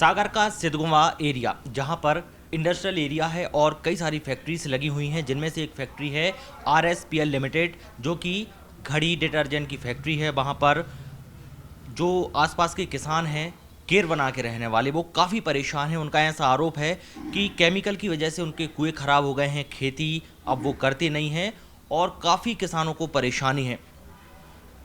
सागर का सिद्धगुम्फा एरिया जहां पर इंडस्ट्रियल एरिया है और कई सारी फैक्ट्रीज लगी हुई हैं, जिनमें से एक फैक्ट्री है RSPL लिमिटेड, जो कि घड़ी डिटर्जेंट की फैक्ट्री है। वहां पर जो आसपास के किसान हैं, केर बना के रहने वाले, वो काफ़ी परेशान हैं। उनका ऐसा आरोप है कि केमिकल की वजह से उनके कुएं खराब हो गए हैं, खेती अब वो करते नहीं हैं और काफ़ी किसानों को परेशानी है।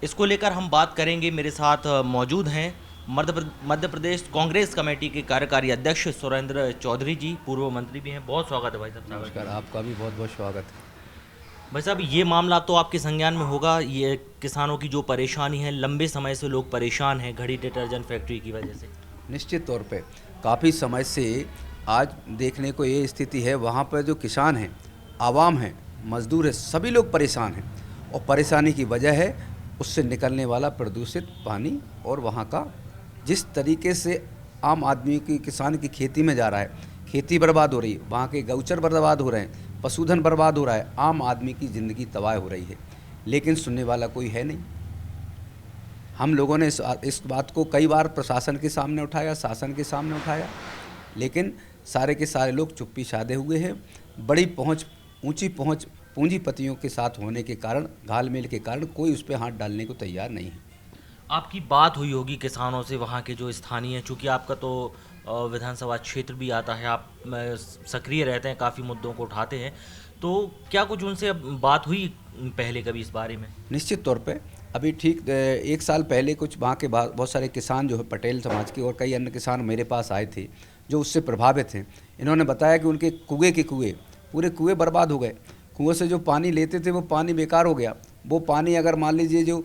इसको लेकर हम बात करेंगे। मेरे साथ मौजूद हैं मध्य प्रदेश कांग्रेस कमेटी के कार्यकारी अध्यक्ष सुरेंद्र चौधरी जी, पूर्व मंत्री भी हैं। बहुत स्वागत है भाई साहब। नमस्कार, आपका भी बहुत बहुत स्वागत है। भाई साहब, ये मामला तो आपके संज्ञान में होगा। ये किसानों की जो परेशानी है, लंबे समय से लोग परेशान हैं घड़ी डिटर्जेंट फैक्ट्री की वजह से। निश्चित तौर पे काफ़ी समय से आज देखने को ये स्थिति है, वहाँ पर जो किसान हैं, आवाम हैं, मजदूर हैं, सभी लोग परेशान हैं। और परेशानी की वजह है उससे निकलने वाला प्रदूषित पानी और वहाँ का जिस तरीके से आम आदमी की, किसान की खेती में जा रहा है, खेती बर्बाद हो रही है, वहाँ के गौचर बर्बाद हो रहे हैं, पशुधन बर्बाद हो रहा है, आम आदमी की ज़िंदगी तबाह हो रही है, लेकिन सुनने वाला कोई है नहीं। हम लोगों ने इस बात को कई बार प्रशासन के सामने उठाया, शासन के सामने उठाया, लेकिन सारे के सारे लोग चुप्पी साधे हुए हैं। बड़ी पहुंच, ऊंची पहुंच पूंजीपतियों के साथ होने के कारण, घालमेल के कारण कोई उस पर हाथ डालने को तैयार नहीं है। आपकी बात हुई होगी किसानों से, वहाँ के जो स्थानीय, चूँकि आपका तो विधानसभा क्षेत्र भी आता है, आप सक्रिय रहते हैं, काफ़ी मुद्दों को उठाते हैं, तो क्या कुछ उनसे बात हुई पहले कभी इस बारे में? निश्चित तौर पे अभी ठीक 1 साल पहले कुछ वहाँ के बहुत सारे किसान जो है पटेल समाज के और कई अन्य किसान मेरे पास आए थे जो उससे प्रभावित हैं। इन्होंने बताया कि उनके कुएँ पूरे कुएँ बर्बाद हो गए। कुएँ से जो पानी लेते थे वो पानी बेकार हो गया। वो पानी अगर मान लीजिए जो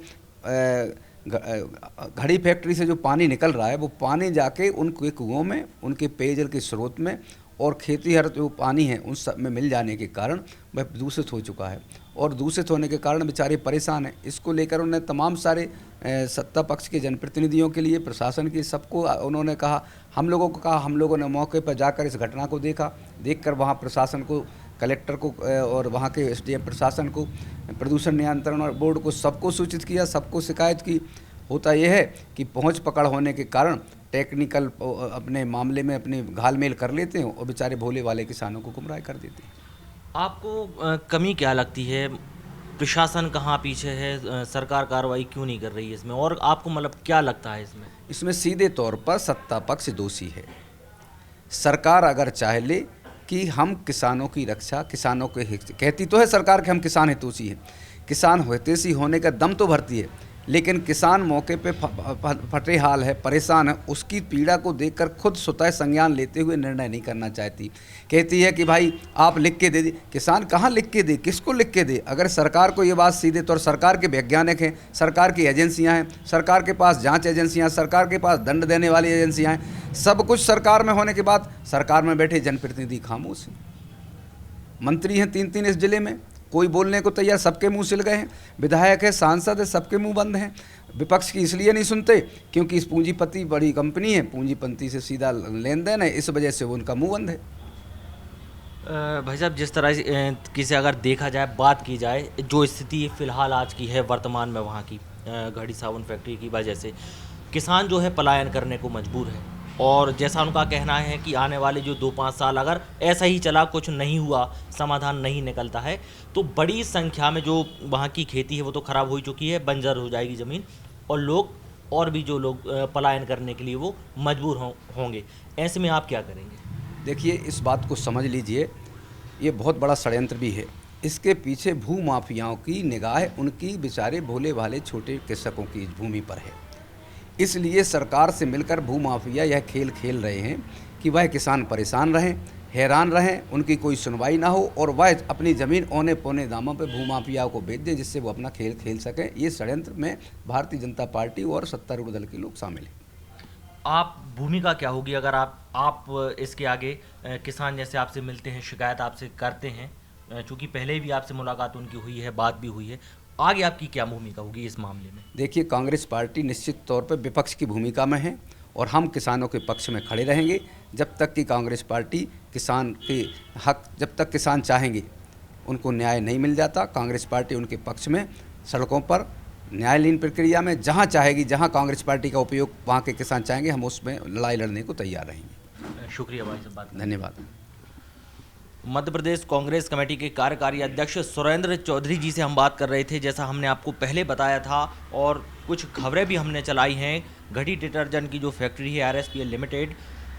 घड़ी फैक्ट्री से जो पानी निकल रहा है, वो पानी जाके उनके कुओं में, उनके पेयजल के स्रोत में और खेती हर जो पानी है उन सब में मिल जाने के कारण वह दूषित हो चुका है। और दूषित होने के कारण बेचारे परेशान हैं। इसको लेकर उन्होंने तमाम सारे सत्ता पक्ष के जनप्रतिनिधियों के लिए, प्रशासन के, सबको उन्होंने कहा, हम लोगों को कहा। हम लोगों ने मौके पर जाकर इस घटना को देखकर वहाँ प्रशासन को, कलेक्टर को और वहाँ के SDM प्रशासन को, प्रदूषण नियंत्रण और बोर्ड को, सबको सूचित किया, सबको शिकायत की। होता यह है कि पहुँच पकड़ होने के कारण टेक्निकल अपने मामले में अपने घालमेल कर लेते हैं और बेचारे भोले वाले किसानों को गुमराह कर देते हैं। आपको कमी क्या लगती है? प्रशासन कहाँ पीछे है? सरकार कार्रवाई क्यों नहीं कर रही है इसमें? और आपको मतलब क्या लगता है इसमें? इसमें सीधे तौर पर सत्ता पक्ष दोषी है। सरकार अगर चाह ले कि हम किसानों की रक्षा, किसानों के हित, कहती तो है सरकार कि हम किसान हितैषी हैं, किसान हितैषी होने का दम तो भरती है, लेकिन किसान मौके पे फटे हाल है, परेशान है, उसकी पीड़ा को देखकर खुद स्वतः संज्ञान लेते हुए निर्णय नहीं करना चाहती। कहती है कि भाई आप लिख के दे दी। किसान कहाँ लिख के दे, किसको लिख के दे? अगर सरकार को ये बात सीधे तौर, सरकार के वैज्ञानिक हैं, सरकार की एजेंसियां हैं, सरकार के पास जांच एजेंसियां, सरकार के पास दंड देने वाली एजेंसियां हैं, सब कुछ सरकार में होने के बाद सरकार में बैठे जनप्रतिनिधि खामोश हैं। मंत्री हैं 3-3 इस जिले में, कोई बोलने को तैयार, सबके मुंह सिल गए हैं। विधायक है, सांसद है, सबके मुंह बंद हैं। विपक्ष की इसलिए नहीं सुनते क्योंकि इस पूंजीपति बड़ी कंपनी है, पूंजीपति से सीधा लेन देन है, इस वजह से वो उनका मुंह बंद है। भाई साहब, जिस तरह से अगर देखा जाए, बात की जाए, जो स्थिति फ़िलहाल आज की है वर्तमान में वहाँ की घड़ी साबुन फैक्ट्री की वजह से किसान जो है पलायन करने को मजबूर है। और जैसा उनका कहना है कि आने वाले जो 2-5 साल अगर ऐसा ही चला, कुछ नहीं हुआ, समाधान नहीं निकलता है, तो बड़ी संख्या में जो वहाँ की खेती है वो तो ख़राब हो चुकी है, बंजर हो जाएगी ज़मीन, और लोग, और भी जो लोग पलायन करने के लिए वो मजबूर होंगे। ऐसे में आप क्या करेंगे? देखिए, इस बात को समझ लीजिए, ये बहुत बड़ा षड्यंत्र भी है। इसके पीछे भू माफियाओं की निगाह उनकी बेचारे भोले भाले छोटे कृषकों की भूमि पर है। इसलिए सरकार से मिलकर भू माफिया यह खेल खेल रहे हैं कि वह किसान परेशान रहें, हैरान रहें, उनकी कोई सुनवाई ना हो और वह अपनी ज़मीन औने पौने दामों पर भू माफियाओं को बेच दें, जिससे वो अपना खेल खेल सकें। ये षड्यंत्र में भारतीय जनता पार्टी और सत्तारूढ़ दल के लोग शामिल हैं। आप भूमिका क्या होगी अगर आप इसके आगे किसान जैसे आपसे मिलते हैं, शिकायत आपसे करते हैं, चूँकि पहले भी आपसे मुलाकात उनकी हुई है, बात भी हुई है, आगे आपकी क्या भूमिका होगी इस मामले में? देखिए, कांग्रेस पार्टी निश्चित तौर पर विपक्ष की भूमिका में है और हम किसानों के पक्ष में खड़े रहेंगे जब तक कि कांग्रेस पार्टी किसान के हक, जब तक किसान चाहेंगे उनको न्याय नहीं मिल जाता, कांग्रेस पार्टी उनके पक्ष में सड़कों पर न्यायालयीन प्रक्रिया में जहाँ चाहेगी, जहाँ कांग्रेस पार्टी का उपयोग वहाँ के किसान चाहेंगे, हम उसमें लड़ाई लड़ने को तैयार रहेंगे। शुक्रिया भाई साहब, बात धन्यवाद। मध्य प्रदेश कांग्रेस कमेटी के कार्यकारी अध्यक्ष सुरेंद्र चौधरी जी से हम बात कर रहे थे। जैसा हमने आपको पहले बताया था और कुछ खबरें भी हमने चलाई हैं, घड़ी डिटर्जेंट की जो फैक्ट्री है RSPL लिमिटेड,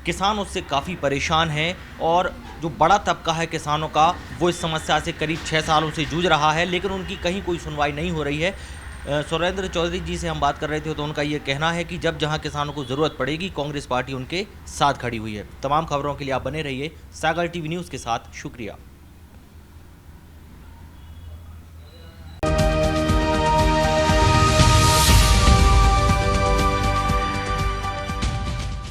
किसान उससे काफ़ी परेशान हैं और जो बड़ा तबका है किसानों का वो इस समस्या से करीब 6 सालों से जूझ रहा है, लेकिन उनकी कहीं कोई सुनवाई नहीं हो रही है। सुरेंद्र चौधरी जी से हम बात कर रहे थे तो उनका ये कहना है कि जब जहां किसानों को ज़रूरत पड़ेगी कांग्रेस पार्टी उनके साथ खड़ी हुई है। तमाम खबरों के लिए आप बने रहिए सागर टीवी न्यूज़ के साथ। शुक्रिया।